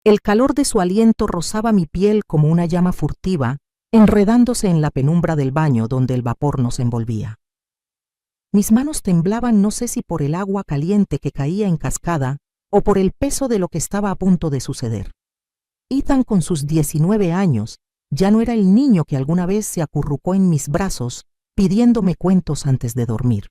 El calor de su aliento rozaba mi piel como una llama furtiva, enredándose en la penumbra del baño donde el vapor nos envolvía. Mis manos temblaban, no sé si por el agua caliente que caía en cascada o por el peso de lo que estaba a punto de suceder. Ethan, con sus 19 años, ya no era el niño que alguna vez se acurrucó en mis brazos pidiéndome cuentos antes de dormir.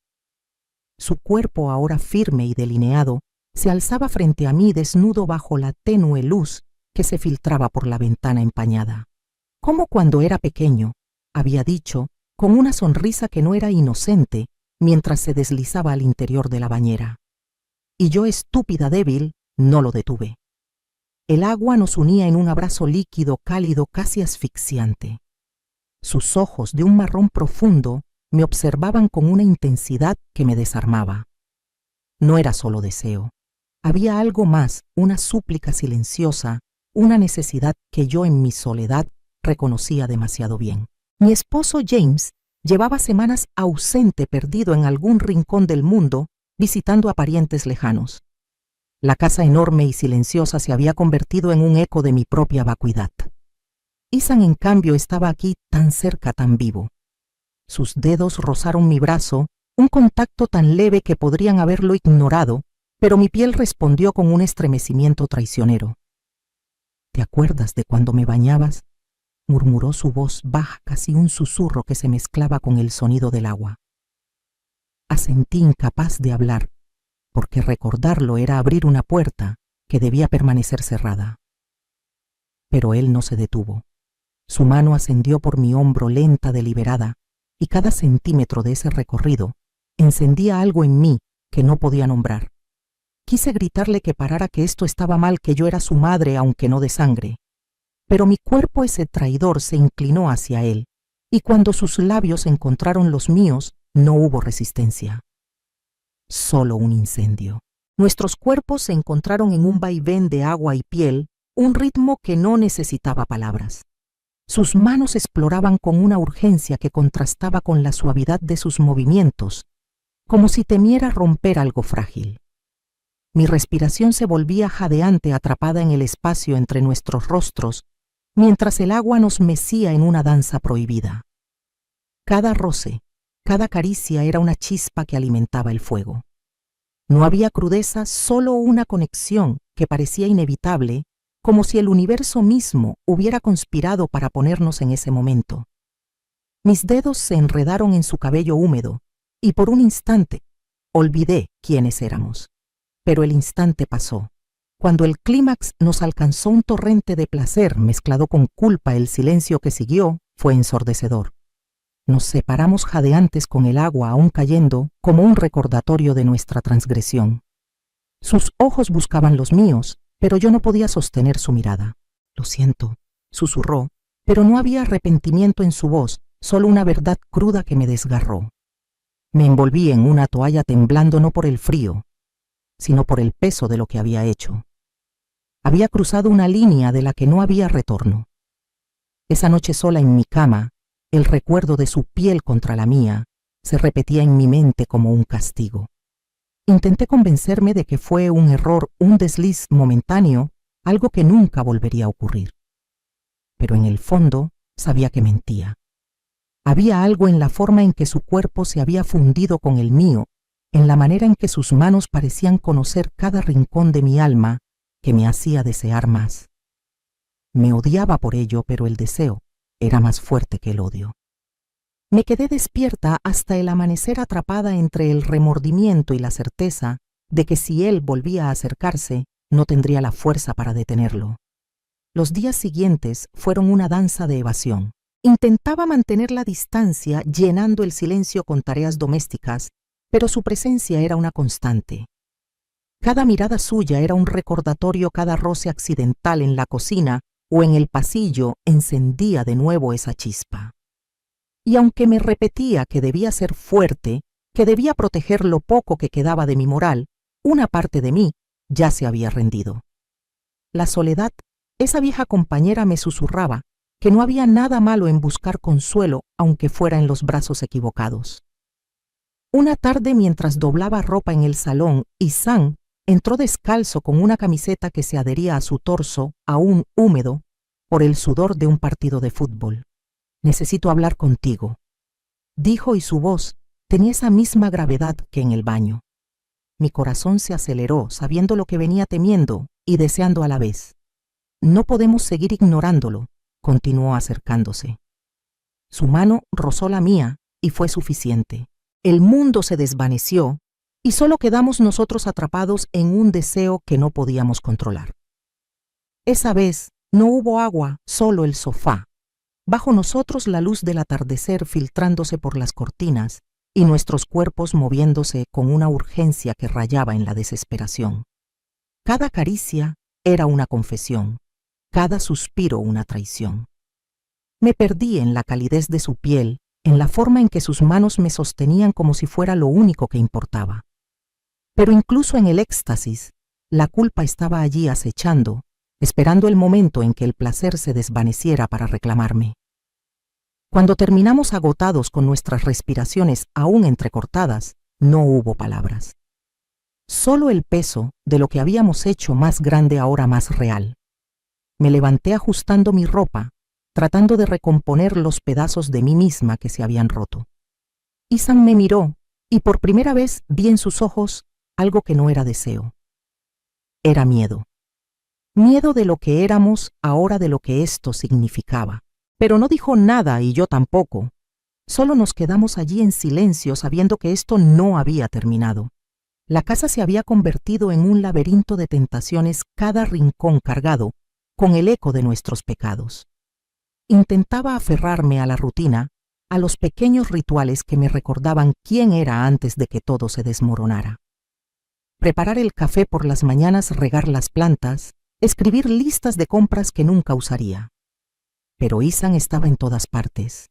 Su cuerpo, ahora firme y delineado, se alzaba frente a mí desnudo bajo la tenue luz que se filtraba por la ventana empañada. Como cuando era pequeño, había dicho, con una sonrisa que no era inocente, mientras se deslizaba al interior de la bañera. Y yo, estúpida débil, no lo detuve. El agua nos unía en un abrazo líquido, cálido, casi asfixiante. Sus ojos, de un marrón profundo, me observaban con una intensidad que me desarmaba. No era solo deseo. Había algo más, una súplica silenciosa, una necesidad que yo en mi soledad reconocía demasiado bien. Mi esposo James llevaba semanas ausente, perdido en algún rincón del mundo, visitando a parientes lejanos. La casa enorme y silenciosa se había convertido en un eco de mi propia vacuidad. Ethan, en cambio, estaba aquí tan cerca, tan vivo. Sus dedos rozaron mi brazo, un contacto tan leve que podrían haberlo ignorado, pero mi piel respondió con un estremecimiento traicionero. ¿Te acuerdas de cuando me bañabas?, murmuró su voz baja, casi un susurro que se mezclaba con el sonido del agua. Asentí, incapaz de hablar, porque recordarlo era abrir una puerta que debía permanecer cerrada. Pero él no se detuvo. Su mano ascendió por mi hombro lenta, deliberada, y cada centímetro de ese recorrido encendía algo en mí que no podía nombrar. Quise gritarle que parara, que esto estaba mal, que yo era su madre, aunque no de sangre. Pero mi cuerpo, ese traidor, se inclinó hacia él, y cuando sus labios encontraron los míos, no hubo resistencia. Solo un incendio. Nuestros cuerpos se encontraron en un vaivén de agua y piel, un ritmo que no necesitaba palabras. Sus manos exploraban con una urgencia que contrastaba con la suavidad de sus movimientos, como si temiera romper algo frágil. Mi respiración se volvía jadeante, atrapada en el espacio entre nuestros rostros, mientras el agua nos mecía en una danza prohibida. Cada roce, cada caricia era una chispa que alimentaba el fuego. No había crudeza, solo una conexión que parecía inevitable, como si el universo mismo hubiera conspirado para ponernos en ese momento. Mis dedos se enredaron en su cabello húmedo, y por un instante olvidé quiénes éramos. Pero el instante pasó. Cuando el clímax nos alcanzó, un torrente de placer mezclado con culpa, el silencio que siguió fue ensordecedor. Nos separamos jadeantes, con el agua aún cayendo como un recordatorio de nuestra transgresión. Sus ojos buscaban los míos, pero yo no podía sostener su mirada. «Lo siento», susurró, pero no había arrepentimiento en su voz, solo una verdad cruda que me desgarró. Me envolví en una toalla, temblando no por el frío, sino por el peso de lo que había hecho. Había cruzado una línea de la que no había retorno. Esa noche, sola en mi cama, el recuerdo de su piel contra la mía se repetía en mi mente como un castigo. Intenté convencerme de que fue un error, un desliz momentáneo, algo que nunca volvería a ocurrir. Pero en el fondo sabía que mentía. Había algo en la forma en que su cuerpo se había fundido con el mío, en la manera en que sus manos parecían conocer cada rincón de mi alma, que me hacía desear más. Me odiaba por ello, pero el deseo era más fuerte que el odio. Me quedé despierta hasta el amanecer, atrapada entre el remordimiento y la certeza de que si él volvía a acercarse, no tendría la fuerza para detenerlo. Los días siguientes fueron una danza de evasión. Intentaba mantener la distancia, llenando el silencio con tareas domésticas, pero su presencia era una constante. Cada mirada suya era un recordatorio, cada roce accidental en la cocina o en el pasillo encendía de nuevo esa chispa. Y aunque me repetía que debía ser fuerte, que debía proteger lo poco que quedaba de mi moral, una parte de mí ya se había rendido. La soledad, esa vieja compañera, me susurraba que no había nada malo en buscar consuelo, aunque fuera en los brazos equivocados. Una tarde, mientras doblaba ropa en el salón y Sam entró descalzo con una camiseta que se adhería a su torso, aún húmedo, por el sudor de un partido de fútbol. «Necesito hablar contigo», dijo, y su voz tenía esa misma gravedad que en el baño. Mi corazón se aceleró, sabiendo lo que venía temiendo y deseando a la vez. «No podemos seguir ignorándolo», continuó acercándose. Su mano rozó la mía y fue suficiente. El mundo se desvaneció y solo quedamos nosotros atrapados en un deseo que no podíamos controlar. Esa vez no hubo agua, solo el sofá. Bajo nosotros la luz del atardecer filtrándose por las cortinas y nuestros cuerpos moviéndose con una urgencia que rayaba en la desesperación. Cada caricia era una confesión, cada suspiro una traición. Me perdí en la calidez de su piel, en la forma en que sus manos me sostenían como si fuera lo único que importaba. Pero incluso en el éxtasis, la culpa estaba allí acechando, esperando el momento en que el placer se desvaneciera para reclamarme. Cuando terminamos agotados con nuestras respiraciones aún entrecortadas, no hubo palabras. Solo el peso de lo que habíamos hecho más grande, ahora más real. Me levanté ajustando mi ropa, tratando de recomponer los pedazos de mí misma que se habían roto. Ethan me miró y por primera vez vi en sus ojos algo que no era deseo. Era miedo. Miedo de lo que éramos, ahora de lo que esto significaba. Pero no dijo nada y yo tampoco. Solo nos quedamos allí en silencio, sabiendo que esto no había terminado. La casa se había convertido en un laberinto de tentaciones, cada rincón cargado con el eco de nuestros pecados. Intentaba aferrarme a la rutina, a los pequeños rituales que me recordaban quién era antes de que todo se desmoronara. Preparar el café por las mañanas, regar las plantas, escribir listas de compras que nunca usaría. Pero Ethan estaba en todas partes.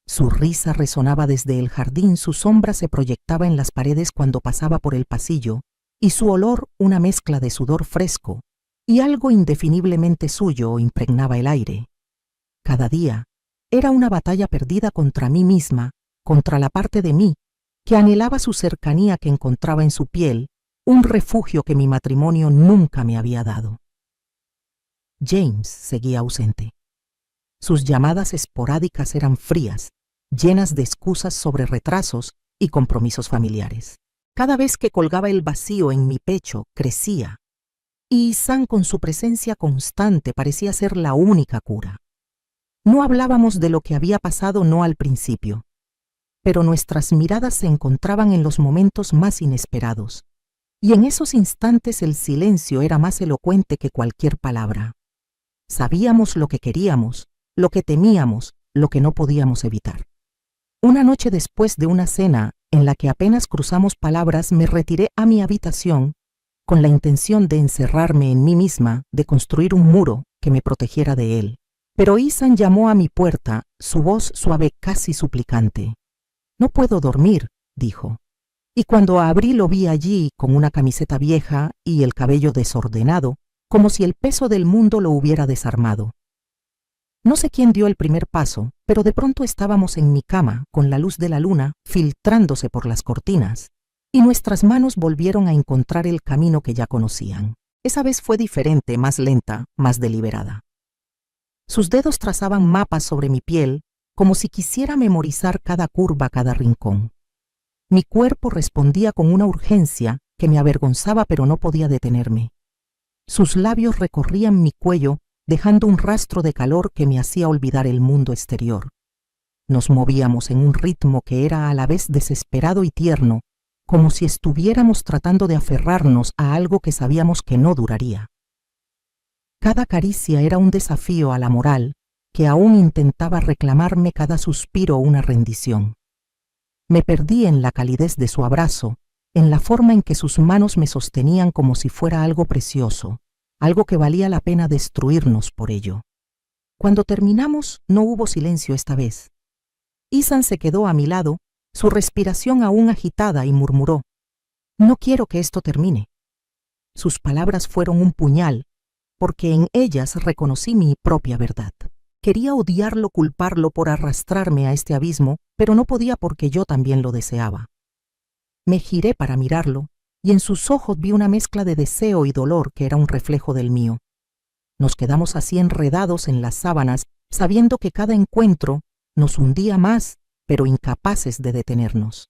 Su risa resonaba desde el jardín, su sombra se proyectaba en las paredes cuando pasaba por el pasillo, y su olor, una mezcla de sudor fresco y algo indefiniblemente suyo, impregnaba el aire. Cada día era una batalla perdida contra mí misma, contra la parte de mí que anhelaba su cercanía, que encontraba en su piel un refugio que mi matrimonio nunca me había dado. James seguía ausente. Sus llamadas esporádicas eran frías, llenas de excusas sobre retrasos y compromisos familiares. Cada vez que colgaba el vacío en mi pecho, crecía, y Ethan, con su presencia constante, parecía ser la única cura. No hablábamos de lo que había pasado, no al principio, pero nuestras miradas se encontraban en los momentos más inesperados, y en esos instantes el silencio era más elocuente que cualquier palabra. Sabíamos lo que queríamos, lo que temíamos, lo que no podíamos evitar. Una noche, después de una cena en la que apenas cruzamos palabras, me retiré a mi habitación con la intención de encerrarme en mí misma, de construir un muro que me protegiera de él. Pero Ethan llamó a mi puerta, su voz suave, casi suplicante. «No puedo dormir», dijo. Y cuando abrí lo vi allí con una camiseta vieja y el cabello desordenado, como si el peso del mundo lo hubiera desarmado. No sé quién dio el primer paso, pero de pronto estábamos en mi cama, con la luz de la luna filtrándose por las cortinas, y nuestras manos volvieron a encontrar el camino que ya conocían. Esa vez fue diferente, más lenta, más deliberada. Sus dedos trazaban mapas sobre mi piel, como si quisiera memorizar cada curva, cada rincón. Mi cuerpo respondía con una urgencia que me avergonzaba, pero no podía detenerme. Sus labios recorrían mi cuello, dejando un rastro de calor que me hacía olvidar el mundo exterior. Nos movíamos en un ritmo que era a la vez desesperado y tierno, como si estuviéramos tratando de aferrarnos a algo que sabíamos que no duraría. Cada caricia era un desafío a la moral que aún intentaba reclamarme, cada suspiro una rendición. Me perdí en la calidez de su abrazo, en la forma en que sus manos me sostenían como si fuera algo precioso, algo que valía la pena destruirnos por ello. Cuando terminamos, no hubo silencio esta vez. Ethan se quedó a mi lado, su respiración aún agitada, y murmuró: «No quiero que esto termine». Sus palabras fueron un puñal, porque en ellas reconocí mi propia verdad. Quería odiarlo, culparlo por arrastrarme a este abismo, pero no podía porque yo también lo deseaba. Me giré para mirarlo, y en sus ojos vi una mezcla de deseo y dolor que era un reflejo del mío. Nos quedamos así enredados en las sábanas, sabiendo que cada encuentro nos hundía más, pero incapaces de detenernos.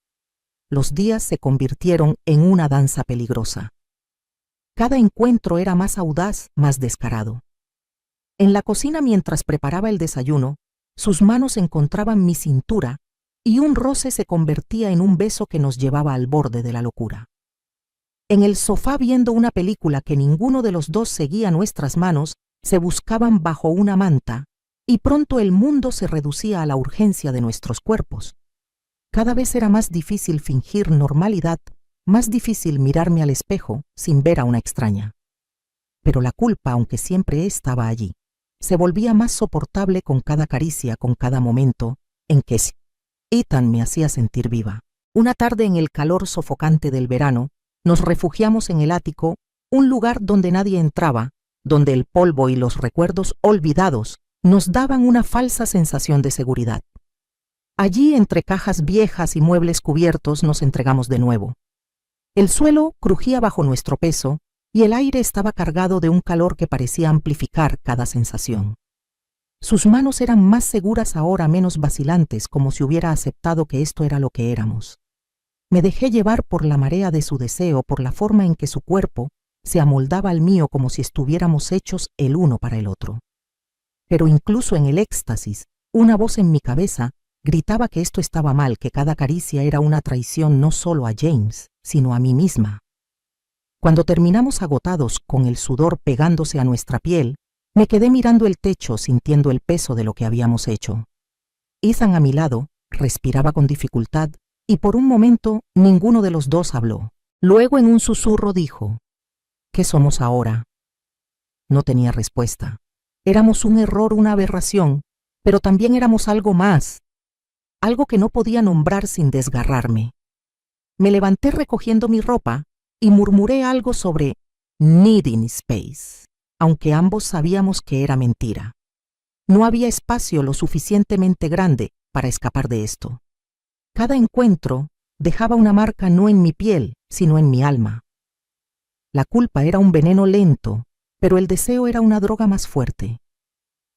Los días se convirtieron en una danza peligrosa. Cada encuentro era más audaz, más descarado. En la cocina, mientras preparaba el desayuno, sus manos encontraban mi cintura y un roce se convertía en un beso que nos llevaba al borde de la locura. En el sofá, viendo una película que ninguno de los dos seguía nuestras manos, se buscaban bajo una manta y pronto el mundo se reducía a la urgencia de nuestros cuerpos. Cada vez era más difícil fingir normalidad, más difícil mirarme al espejo sin ver a una extraña. Pero la culpa, aunque siempre estaba allí, se volvía más soportable con cada caricia, con cada momento en que Ethan me hacía sentir viva. Una tarde, en el calor sofocante del verano, nos refugiamos en el ático, un lugar donde nadie entraba, donde el polvo y los recuerdos olvidados nos daban una falsa sensación de seguridad. Allí, entre cajas viejas y muebles cubiertos, nos entregamos de nuevo. El suelo crujía bajo nuestro peso y el aire estaba cargado de un calor que parecía amplificar cada sensación. Sus manos eran más seguras ahora, menos vacilantes, como si hubiera aceptado que esto era lo que éramos. Me dejé llevar por la marea de su deseo, por la forma en que su cuerpo se amoldaba al mío como si estuviéramos hechos el uno para el otro. Pero incluso en el éxtasis, una voz en mi cabeza gritaba que esto estaba mal, que cada caricia era una traición no solo a James, sino a mí misma. Cuando terminamos agotados, con el sudor pegándose a nuestra piel, me quedé mirando el techo, sintiendo el peso de lo que habíamos hecho. Ethan, a mi lado, respiraba con dificultad y por un momento ninguno de los dos habló. Luego, en un susurro, dijo: ¿Qué somos ahora? No tenía respuesta. Éramos un error, una aberración, pero también éramos algo más, algo que no podía nombrar sin desgarrarme. Me levanté recogiendo mi ropa y murmuré algo sobre needing space, aunque ambos sabíamos que era mentira. No había espacio lo suficientemente grande para escapar de esto. Cada encuentro dejaba una marca no en mi piel, sino en mi alma. La culpa era un veneno lento, pero el deseo era una droga más fuerte.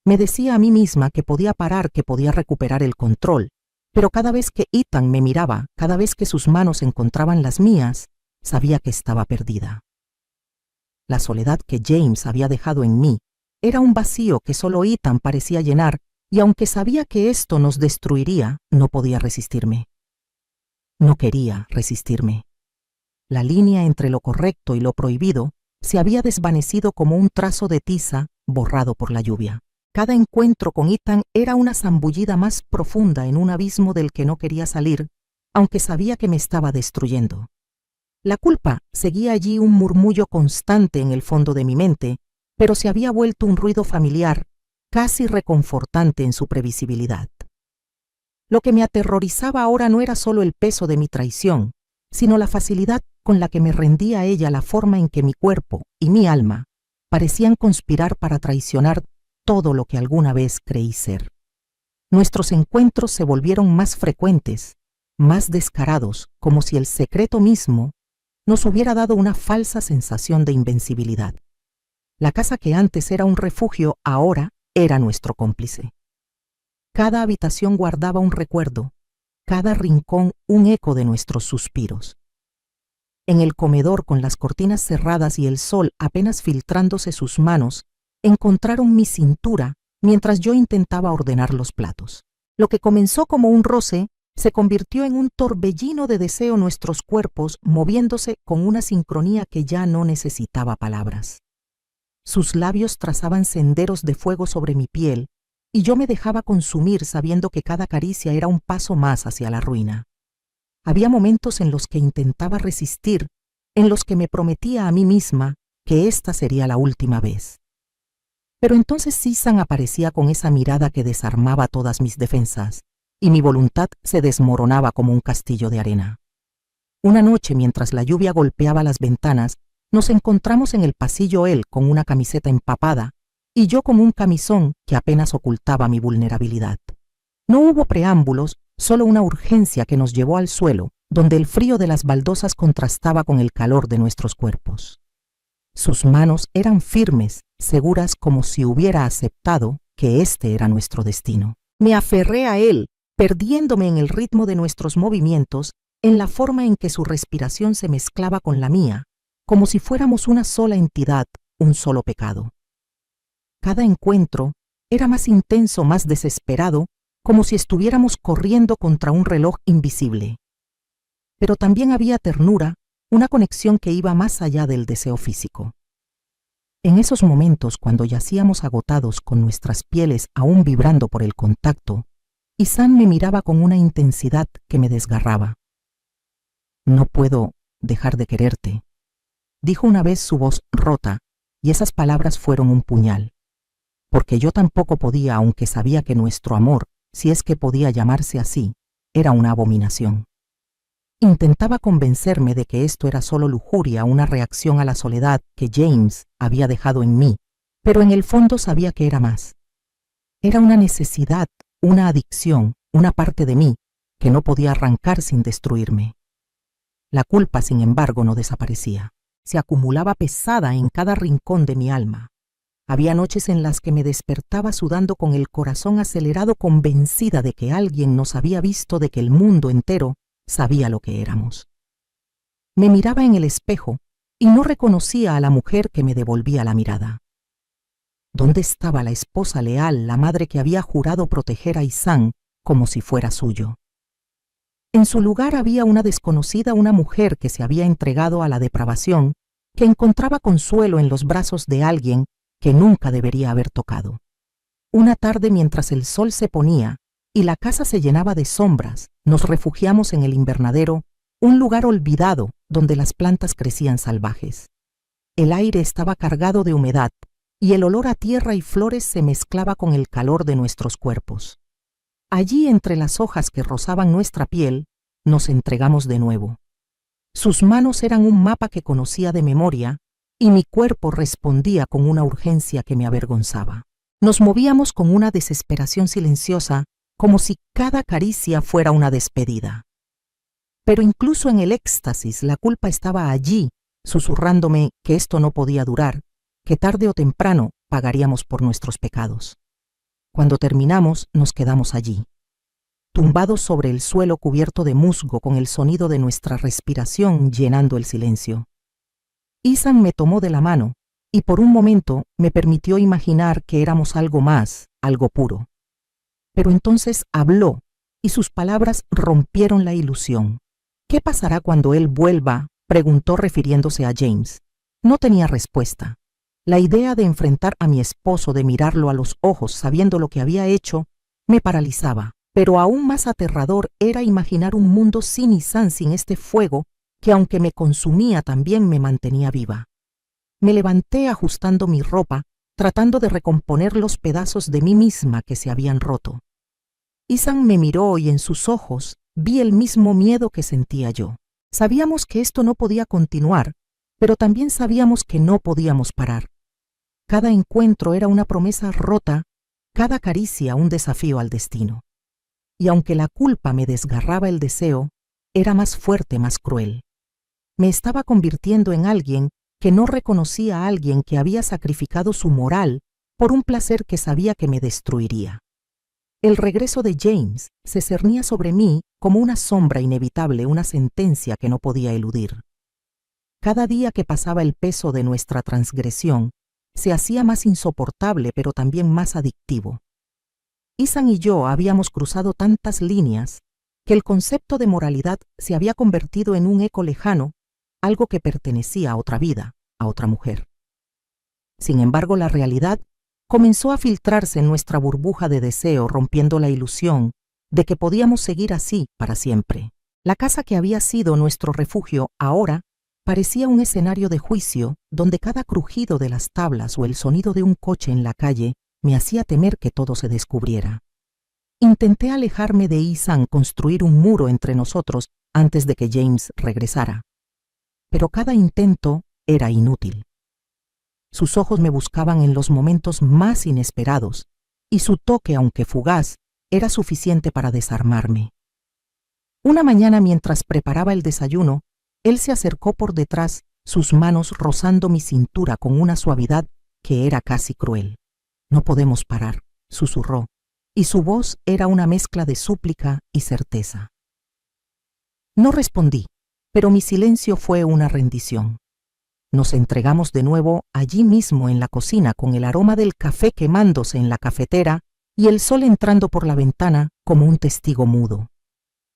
Me decía a mí misma que podía parar, que podía recuperar el control, pero cada vez que Ethan me miraba, cada vez que sus manos encontraban las mías, sabía que estaba perdida. La soledad que James había dejado en mí era un vacío que solo Ethan parecía llenar, y aunque sabía que esto nos destruiría, no podía resistirme. No quería resistirme. La línea entre lo correcto y lo prohibido se había desvanecido como un trazo de tiza borrado por la lluvia. Cada encuentro con Ethan era una zambullida más profunda en un abismo del que no quería salir, aunque sabía que me estaba destruyendo. La culpa seguía allí, un murmullo constante en el fondo de mi mente, pero se había vuelto un ruido familiar, casi reconfortante en su previsibilidad. Lo que me aterrorizaba ahora no era solo el peso de mi traición, sino la facilidad con la que me rendía a ella, la forma en que mi cuerpo y mi alma parecían conspirar para traicionar todo lo que alguna vez creí ser. Nuestros encuentros se volvieron más frecuentes, más descarados, como si el secreto mismo nos hubiera dado una falsa sensación de invencibilidad. La casa que antes era un refugio, ahora era nuestro cómplice. Cada habitación guardaba un recuerdo, cada rincón un eco de nuestros suspiros. En el comedor, con las cortinas cerradas y el sol apenas filtrándose sus manos, encontraron mi cintura mientras yo intentaba ordenar los platos. Lo que comenzó como un roce se convirtió en un torbellino de deseo, nuestros cuerpos moviéndose con una sincronía que ya no necesitaba palabras. Sus labios trazaban senderos de fuego sobre mi piel, y yo me dejaba consumir sabiendo que cada caricia era un paso más hacia la ruina. Había momentos en los que intentaba resistir, en los que me prometía a mí misma que esta sería la última vez. Pero entonces Susan aparecía con esa mirada que desarmaba todas mis defensas, y mi voluntad se desmoronaba como un castillo de arena. Una noche, mientras la lluvia golpeaba las ventanas, nos encontramos en el pasillo, él con una camiseta empapada y yo con un camisón que apenas ocultaba mi vulnerabilidad. No hubo preámbulos, solo una urgencia que nos llevó al suelo, donde el frío de las baldosas contrastaba con el calor de nuestros cuerpos. Sus manos eran firmes, seguras como si hubiera aceptado que este era nuestro destino. Me aferré a él, perdiéndome en el ritmo de nuestros movimientos, en la forma en que su respiración se mezclaba con la mía, como si fuéramos una sola entidad, un solo pecado. Cada encuentro era más intenso, más desesperado, como si estuviéramos corriendo contra un reloj invisible. Pero también había ternura, una conexión que iba más allá del deseo físico. En esos momentos, cuando yacíamos agotados con nuestras pieles aún vibrando por el contacto, Ihsan me miraba con una intensidad que me desgarraba. «No puedo dejar de quererte», dijo una vez su voz rota, y esas palabras fueron un puñal. Porque yo tampoco podía, aunque sabía que nuestro amor, si es que podía llamarse así, era una abominación. Intentaba convencerme de que esto era solo lujuria, una reacción a la soledad que James había dejado en mí, pero en el fondo sabía que era más. Era una necesidad, una adicción, una parte de mí que no podía arrancar sin destruirme. La culpa, sin embargo, no desaparecía. Se acumulaba pesada en cada rincón de mi alma. Había noches en las que me despertaba sudando con el corazón acelerado, convencida de que alguien nos había visto, de que el mundo entero sabía lo que éramos. Me miraba en el espejo y no reconocía a la mujer que me devolvía la mirada. ¿Dónde estaba la esposa leal, la madre que había jurado proteger a Ihsan como si fuera suyo? En su lugar había una desconocida, una mujer que se había entregado a la depravación, que encontraba consuelo en los brazos de alguien que nunca debería haber tocado. Una tarde, mientras el sol se ponía y la casa se llenaba de sombras, nos refugiamos en el invernadero, un lugar olvidado donde las plantas crecían salvajes. El aire estaba cargado de humedad y el olor a tierra y flores se mezclaba con el calor de nuestros cuerpos. Allí, entre las hojas que rozaban nuestra piel, nos entregamos de nuevo. Sus manos eran un mapa que conocía de memoria y mi cuerpo respondía con una urgencia que me avergonzaba. Nos movíamos con una desesperación silenciosa, como si cada caricia fuera una despedida. Pero incluso en el éxtasis, la culpa estaba allí, susurrándome que esto no podía durar, que tarde o temprano pagaríamos por nuestros pecados. Cuando terminamos, nos quedamos allí, tumbados sobre el suelo cubierto de musgo, con el sonido de nuestra respiración llenando el silencio. Ihsan me tomó de la mano y por un momento me permitió imaginar que éramos algo más, algo puro. Pero entonces habló y sus palabras rompieron la ilusión. «¿Qué pasará cuando él vuelva?», preguntó refiriéndose a James. No tenía respuesta. La idea de enfrentar a mi esposo, de mirarlo a los ojos sabiendo lo que había hecho, me paralizaba. Pero aún más aterrador era imaginar un mundo sin Ihsan, sin este fuego que, aunque me consumía, también me mantenía viva. Me levanté ajustando mi ropa, tratando de recomponer los pedazos de mí misma que se habían roto. Ihsan me miró y en sus ojos vi el mismo miedo que sentía yo. Sabíamos que esto no podía continuar, pero también sabíamos que no podíamos parar. Cada encuentro era una promesa rota, cada caricia un desafío al destino. Y aunque la culpa me desgarraba el deseo, era más fuerte, más cruel. Me estaba convirtiendo en alguien que no reconocía a alguien que había sacrificado su moral por un placer que sabía que me destruiría. El regreso de James se cernía sobre mí como una sombra inevitable, una sentencia que no podía eludir. Cada día que pasaba el peso de nuestra transgresión se hacía más insoportable, pero también más adictivo. Ihsan y yo habíamos cruzado tantas líneas que el concepto de moralidad se había convertido en un eco lejano, algo que pertenecía a otra vida, a otra mujer. Sin embargo, la realidad comenzó a filtrarse en nuestra burbuja de deseo, rompiendo la ilusión de que podíamos seguir así para siempre. La casa que había sido nuestro refugio ahora parecía un escenario de juicio donde cada crujido de las tablas o el sonido de un coche en la calle me hacía temer que todo se descubriera. Intenté alejarme de Ihsan, construir un muro entre nosotros antes de que James regresara. Pero cada intento era inútil. Sus ojos me buscaban en los momentos más inesperados, y su toque, aunque fugaz, era suficiente para desarmarme. Una mañana, mientras preparaba el desayuno, él se acercó por detrás, sus manos rozando mi cintura con una suavidad que era casi cruel. «No podemos parar», susurró, y su voz era una mezcla de súplica y certeza. No respondí, pero mi silencio fue una rendición. Nos entregamos de nuevo allí mismo en la cocina, con el aroma del café quemándose en la cafetera y el sol entrando por la ventana como un testigo mudo.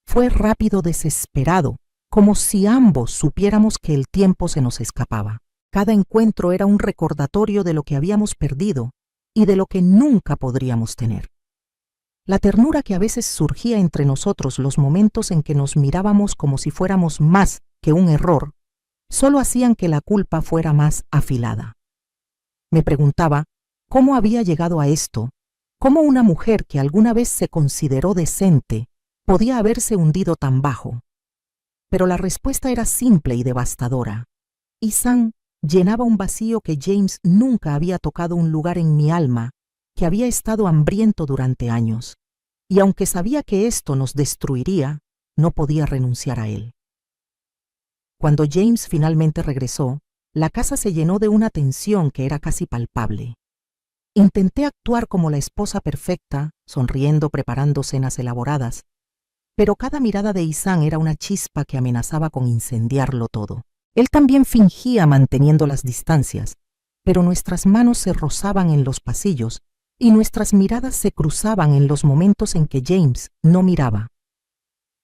Fue rápido, desesperado, como si ambos supiéramos que el tiempo se nos escapaba. Cada encuentro era un recordatorio de lo que habíamos perdido y de lo que nunca podríamos tener. La ternura que a veces surgía entre nosotros, los momentos en que nos mirábamos como si fuéramos más que un error, solo hacían que la culpa fuera más afilada. Me preguntaba cómo había llegado a esto, cómo una mujer que alguna vez se consideró decente podía haberse hundido tan bajo. Pero la respuesta era simple y devastadora. Ihsan llenaba un vacío que James nunca había tocado, un lugar en mi alma que había estado hambriento durante años, y aunque sabía que esto nos destruiría, no podía renunciar a él. Cuando James finalmente regresó, la casa se llenó de una tensión que era casi palpable. Intenté actuar como la esposa perfecta, sonriendo, preparando cenas elaboradas, pero cada mirada de Ihsan era una chispa que amenazaba con incendiarlo todo. Él también fingía, manteniendo las distancias, pero nuestras manos se rozaban en los pasillos y nuestras miradas se cruzaban en los momentos en que James no miraba.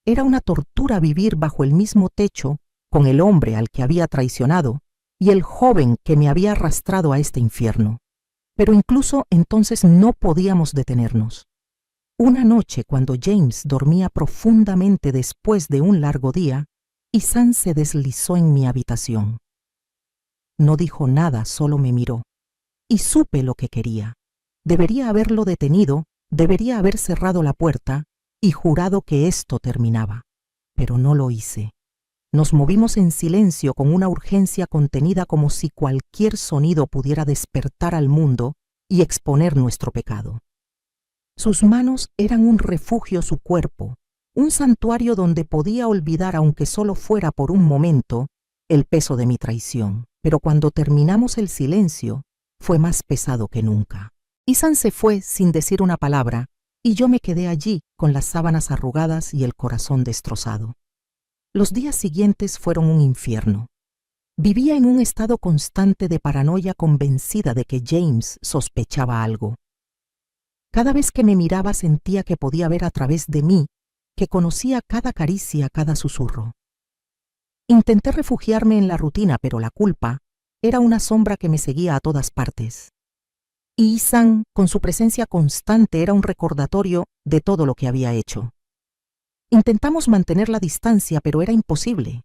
Era una tortura vivir bajo el mismo techo con el hombre al que había traicionado y el joven que me había arrastrado a este infierno. Pero incluso entonces no podíamos detenernos. Una noche, cuando James dormía profundamente después de un largo día, Ihsan se deslizó en mi habitación. No dijo nada, solo me miró. Y supe lo que quería. Debería haberlo detenido, debería haber cerrado la puerta y jurado que esto terminaba. Pero no lo hice. Nos movimos en silencio, con una urgencia contenida, como si cualquier sonido pudiera despertar al mundo y exponer nuestro pecado. Sus manos eran un refugio, su cuerpo, un santuario donde podía olvidar, aunque solo fuera por un momento, el peso de mi traición. Pero cuando terminamos, el silencio fue más pesado que nunca. Ihsan se fue sin decir una palabra y yo me quedé allí con las sábanas arrugadas y el corazón destrozado. Los días siguientes fueron un infierno. Vivía en un estado constante de paranoia, convencida de que James sospechaba algo. Cada vez que me miraba sentía que podía ver a través de mí, que conocía cada caricia, cada susurro. Intenté refugiarme en la rutina, pero la culpa era una sombra que me seguía a todas partes. Y Ihsan, con su presencia constante, era un recordatorio de todo lo que había hecho. Intentamos mantener la distancia, pero era imposible.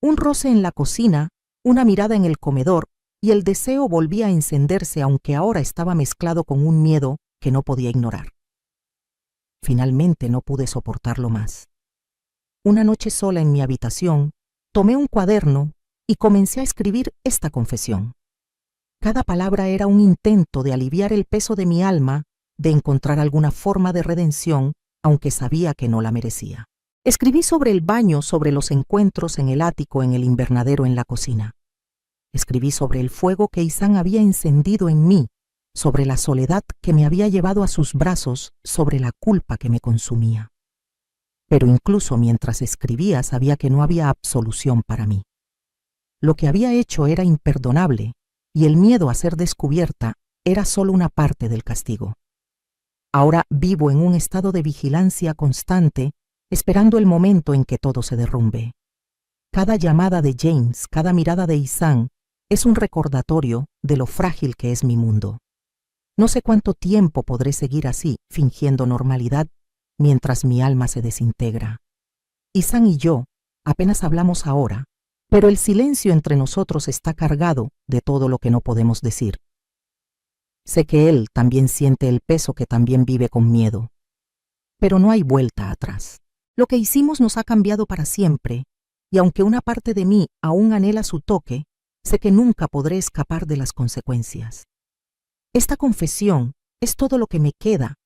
Un roce en la cocina, una mirada en el comedor, y el deseo volvía a encenderse, aunque ahora estaba mezclado con un miedo que no podía ignorar. Finalmente no pude soportarlo más. Una noche, sola en mi habitación, tomé un cuaderno y comencé a escribir esta confesión. Cada palabra era un intento de aliviar el peso de mi alma, de encontrar alguna forma de redención, aunque sabía que no la merecía. Escribí sobre el baño, sobre los encuentros en el ático, en el invernadero, en la cocina. Escribí sobre el fuego que Ihsan había encendido en mí, sobre la soledad que me había llevado a sus brazos, sobre la culpa que me consumía. Pero incluso mientras escribía sabía que no había absolución para mí. Lo que había hecho era imperdonable y el miedo a ser descubierta era solo una parte del castigo. Ahora vivo en un estado de vigilancia constante, esperando el momento en que todo se derrumbe. Cada llamada de James, cada mirada de Ihsan es un recordatorio de lo frágil que es mi mundo. No sé cuánto tiempo podré seguir así, fingiendo normalidad, mientras mi alma se desintegra. Ihsan y yo apenas hablamos ahora, pero el silencio entre nosotros está cargado de todo lo que no podemos decir. Sé que él también siente el peso, que también vive con miedo. Pero no hay vuelta atrás. Lo que hicimos nos ha cambiado para siempre, y aunque una parte de mí aún anhela su toque, sé que nunca podré escapar de las consecuencias. Esta confesión es todo lo que me queda,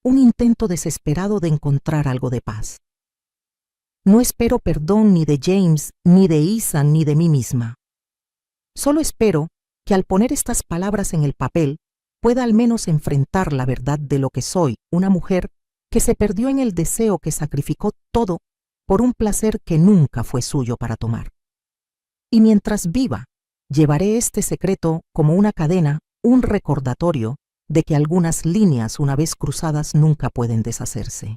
un intento desesperado de encontrar algo de paz. No espero perdón ni de James, ni de Ethan, ni de mí misma. Solo espero que al poner estas palabras en el papel pueda al menos enfrentar la verdad de lo que soy, una mujer que se perdió en el deseo que sacrificó todo por un placer que nunca fue suyo para tomar. Y mientras viva, llevaré este secreto como una cadena, un recordatorio de que algunas líneas una vez cruzadas nunca pueden deshacerse.